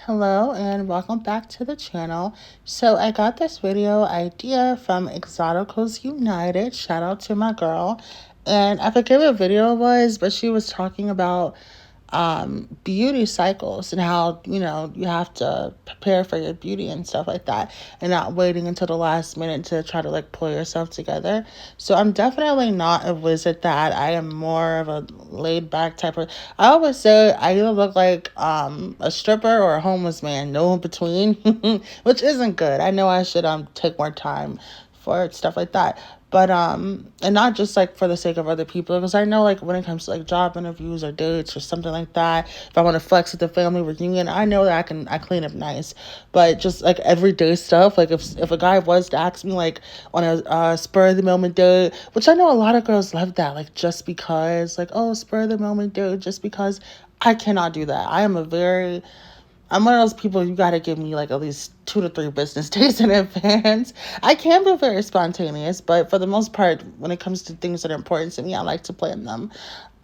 Hello and welcome back to the channel. So I got this video idea from Exoticals United. Shout out to my girl. And I forget what video it was, but she was talking about beauty cycles and how, you have to prepare for your beauty and stuff like that and not waiting until the last minute to try to like pull yourself together. So I'm definitely not a wizard that I am more of a laid back type of. I always say I either look like a stripper or a homeless man, no in between, which isn't good. I know I should take more time for stuff like that, but and not just like for the sake of other people, because I know like when it comes to like job interviews or dates or something like that, if I want to flex at the family reunion, I know that I clean up nice. But just like everyday stuff, like if a guy was to ask me like on a spur of the moment date, which I know a lot of girls love that, like just because, like, oh, spur of the moment date, just because. I cannot do that. I'm one of those people, you got to give me like at least 2 to 3 business days in advance. I can be very spontaneous, but for the most part, when it comes to things that are important to me, I like to plan them.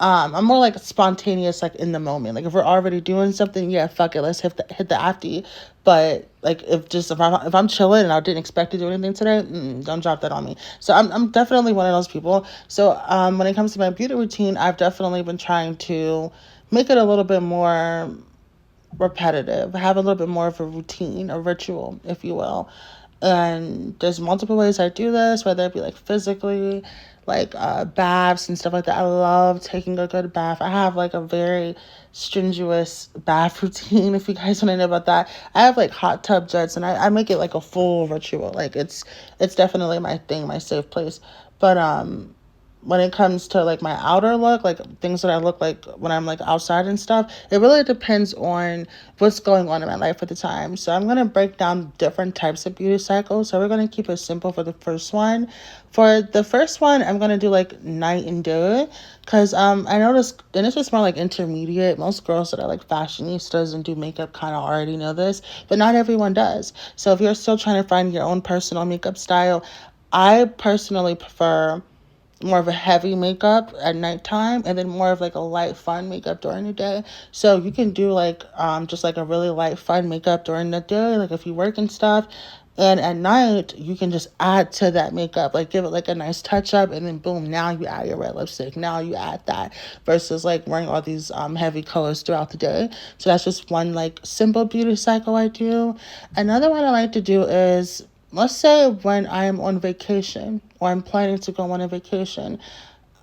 I'm more like spontaneous, like in the moment. Like if we're already doing something, yeah, fuck it, let's hit the after. But like if I'm chilling and I didn't expect to do anything today, don't drop that on me. So I'm definitely one of those people. So when it comes to my beauty routine, I've definitely been trying to make it a little bit more repetitive, have a little bit more of a routine, a ritual, if you will. And there's multiple ways I do this, whether it be like physically, like baths and stuff like that. I love taking a good bath. I have like a very strenuous bath routine, if you guys want to know about that. I have like hot tub jets, and I make it like a full ritual. Like it's definitely my thing, my safe place. But when it comes to like my outer look, like things that I look like when I'm like outside and stuff, it really depends on what's going on in my life at the time. So I'm gonna break down different types of beauty cycles. So we're gonna keep it simple for the first one. For the first one, I'm gonna do like night and day, because I noticed, and it's just more like intermediate. Most girls that are like fashionistas and do makeup kind of already know this, but not everyone does. So if you're still trying to find your own personal makeup style, I personally prefer more of a heavy makeup at nighttime and then more of like a light fun makeup during the day. So you can do like just like a really light fun makeup during the day, like if you work and stuff, and at night you can just add to that makeup, like give it like a nice touch up, and then boom, now you add your red lipstick, now you add that, versus like wearing all these heavy colors throughout the day. So that's just one like simple beauty cycle I do. Another one I like to do is, let's say when I am on vacation or I'm planning to go on a vacation,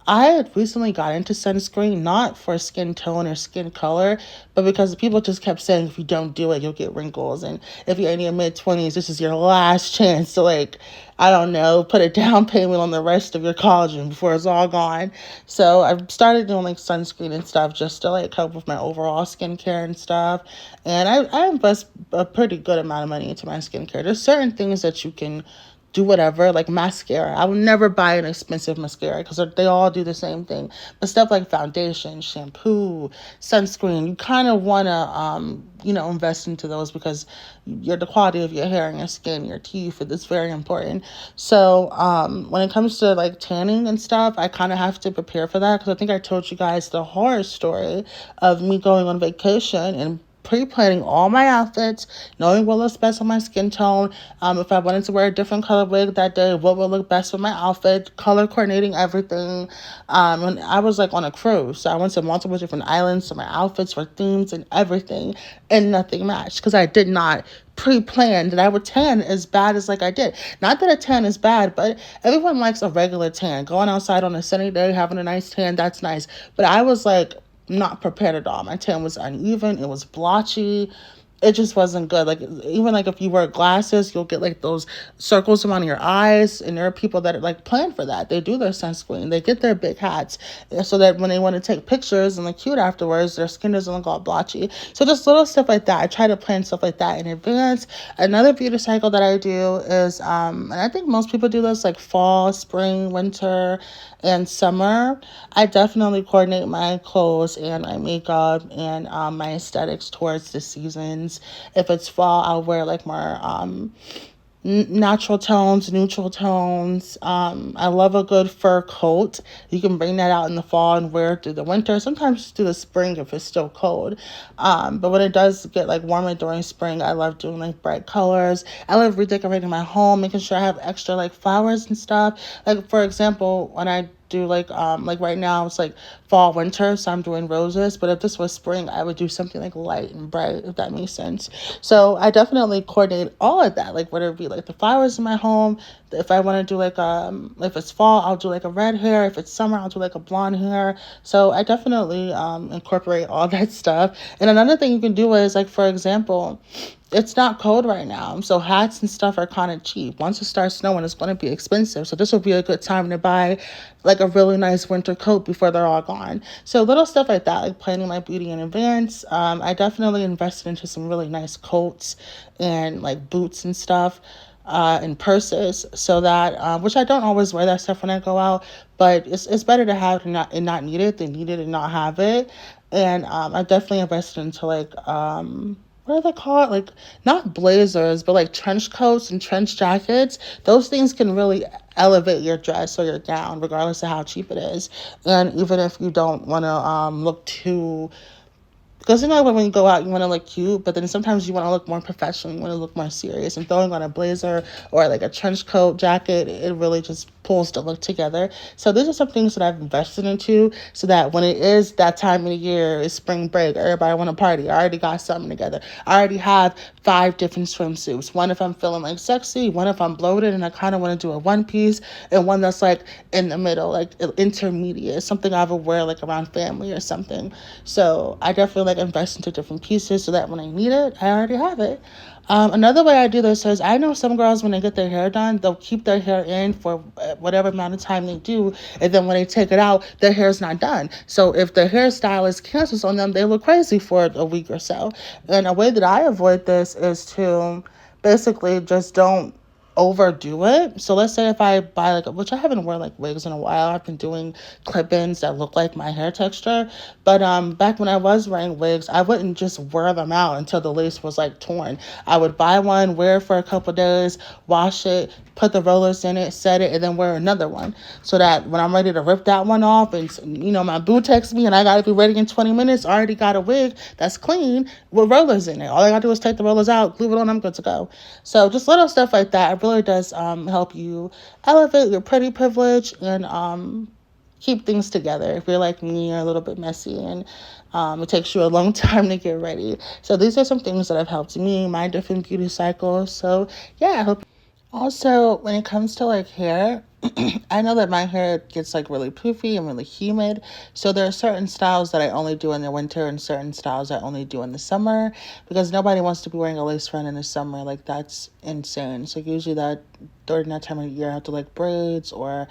I had recently got into sunscreen, not for skin tone or skin color, but because people just kept saying if you don't do it, you'll get wrinkles. And if you're in your mid-20s, this is your last chance to, like, I don't know, put a down payment on the rest of your collagen before it's all gone. So I've started doing like sunscreen and stuff just to like help with my overall skincare and stuff. And I invest a pretty good amount of money into my skincare. There's certain things that you can do whatever, like mascara. I would never buy an expensive mascara because they all do the same thing. But stuff like foundation, shampoo, sunscreen, you kind of want to, invest into those because the quality of your hair and your skin, your teeth, it's very important. So when it comes to like tanning and stuff, I kind of have to prepare for that because I think I told you guys the horror story of me going on vacation and pre-planning all my outfits, knowing what looks best on my skin tone. If I wanted to wear a different color wig that day, what would look best with my outfit, color coordinating everything. And I was like on a cruise, so I went to multiple different islands, so my outfits were themes and everything, and nothing matched because I did not pre-plan that I would tan as bad as like I did. Not that a tan is bad, but everyone likes a regular tan. Going outside on a sunny day, having a nice tan, that's nice. But I was like not prepared at all. My tan was uneven. It was blotchy. It just wasn't good. Like even like if you wear glasses, you'll get like those circles around your eyes. And there are people that like plan for that. They do their sunscreen. They get their big hats so that when they want to take pictures and look cute afterwards, their skin doesn't look all blotchy. So just little stuff like that. I try to plan stuff like that in advance. Another beauty cycle that I do is, and I think most people do this, like fall, spring, winter, and summer. I definitely coordinate my clothes and my makeup and my aesthetics towards the seasons. If it's fall, I'll wear like more natural tones, neutral tones. I love a good fur coat. You can bring that out in the fall and wear it through the winter. Sometimes through the spring if it's still cold. But when it does get like warmer during spring, I love doing like bright colors. I love redecorating my home, making sure I have extra like flowers and stuff. Like for example, when I do like right now it's like fall winter, so I'm doing roses, but if this was spring I would do something like light and bright, if that makes sense. So I definitely coordinate all of that, like whether it be like the flowers in my home. If I want to do like if it's fall I'll do like a red hair, if it's summer I'll do like a blonde hair. So I definitely incorporate all that stuff. And another thing you can do is, like for example, it's not cold right now, so hats and stuff are kind of cheap. Once it starts snowing, it's going to be expensive. So this will be a good time to buy like a really nice winter coat before they're all gone. So little stuff like that, like planning my beauty in advance. I definitely invested into some really nice coats and like boots and stuff. And purses, so that which I don't always wear that stuff when I go out, but it's better to have and not need it than need it and not have it. And I definitely invested into like what are they called? Like not blazers, but like trench coats and trench jackets. Those things can really elevate your dress or your gown, regardless of how cheap it is. And even if you don't want to look too, because when you go out, you want to look cute, but then sometimes you want to look more professional. You want to look more serious. And throwing on a blazer or like a trench coat jacket, it really just pulls the look together. So these are some things that I've invested into, so that when it is that time of the year, it's spring break, everybody want to party. I already got something together. I already have 5 different swimsuits. One if I'm feeling like sexy, one if I'm bloated and I kind of want to do a one piece, and one that's like in the middle, like intermediate, something I would wear like around family or something. So I definitely like invest into different pieces so that when I need it, I already have it. Another way I do this is, I know some girls when they get their hair done, they'll keep their hair in for whatever amount of time they do, and then when they take it out, their hair's not done. So if the hairstylist cancels on them, they look crazy for a week or so. And a way that I avoid this is to basically just don't overdo it. So let's say if I buy like, which I haven't worn like wigs in a while, I've been doing clip-ins that look like my hair texture. But back when I was wearing wigs, I wouldn't just wear them out until the lace was like torn. I would buy one, wear it for a couple days, wash it, put the rollers in it, set it, and then wear another one. So that when I'm ready to rip that one off, and my boo texts me and I gotta be ready in 20 minutes, I already got a wig that's clean with rollers in it. All I gotta do is take the rollers out, glue it on, I'm good to go. So just little stuff like that, it really does help you elevate your pretty privilege and keep things together. If you're like me, you're a little bit messy and it takes you a long time to get ready. So these are some things that have helped me, my different beauty cycles. So yeah, I hope. Also, when it comes to like hair, I know that my hair gets like really poofy and really humid. So there are certain styles that I only do in the winter and certain styles I only do in the summer, because nobody wants to be wearing a lace front in the summer. Like that's insane. So usually that during that time of the year I have to like braids or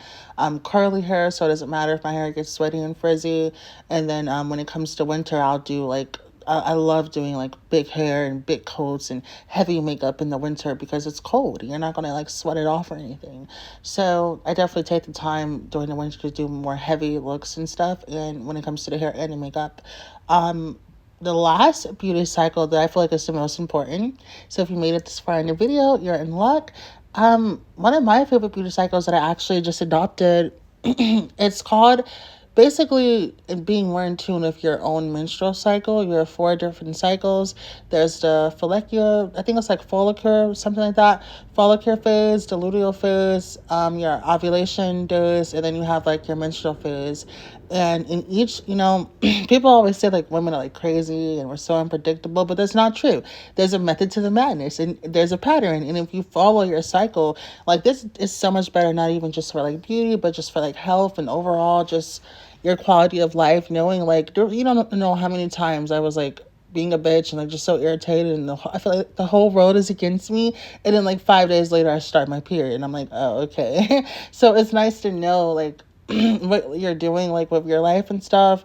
curly hair, so it doesn't matter if my hair gets sweaty and frizzy. And then when it comes to winter, I'll do like I love doing like big hair and big coats and heavy makeup in the winter because it's cold. You're not gonna like sweat it off or anything. So I definitely take the time during the winter to do more heavy looks and stuff. And when it comes to the hair and the makeup, the last beauty cycle that I feel like is the most important. So if you made it this far in the video, you're in luck. One of my favorite beauty cycles that I actually just adopted, it's called basically being more in tune with your own menstrual cycle. You have 4 different cycles. There's the follicular, I think it's like follicular, something like that. Follicular phase, the luteal phase, your ovulation days, and then you have like your menstrual phase. And in each, people always say like women are like crazy and we're so unpredictable, but that's not true. There's a method to the madness and there's a pattern. And if you follow your cycle, like this is so much better, not even just for like beauty, but just for like health and overall just your quality of life, knowing like, you don't know how many times I was like being a bitch and like just so irritated and I feel like the whole world is against me, and then like 5 days later I start my period and I'm like, oh, okay. So it's nice to know like what you're doing like with your life and stuff,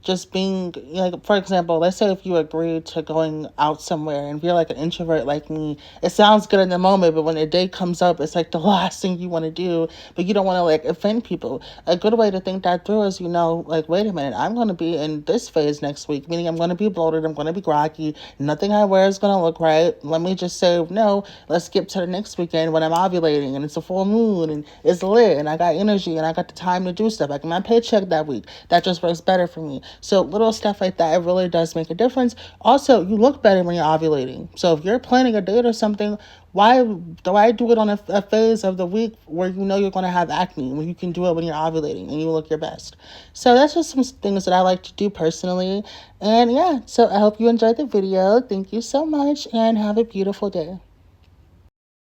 just being like, for example, let's say if you agree to going out somewhere and if you're like an introvert like me, it sounds good in the moment, but when the day comes up, it's like the last thing you want to do, but you don't want to like offend people. A good way to think that through is, like, wait a minute, I'm going to be in this phase next week, meaning I'm going to be bloated, I'm going to be groggy, nothing I wear is going to look right. Let me just say, no, let's skip to the next weekend when I'm ovulating and it's a full moon and it's lit and I got energy and I got the time to do stuff. I get my paycheck that week. That just works better for me. So little stuff like that, it really does make a difference. Also, you look better when you're ovulating. So if you're planning a date or something, why do it on a phase of the week where you know you're going to have acne when you can do it when you're ovulating and you look your best? So that's just some things that I like to do personally. And yeah, so I hope you enjoyed the video. Thank you so much and have a beautiful day.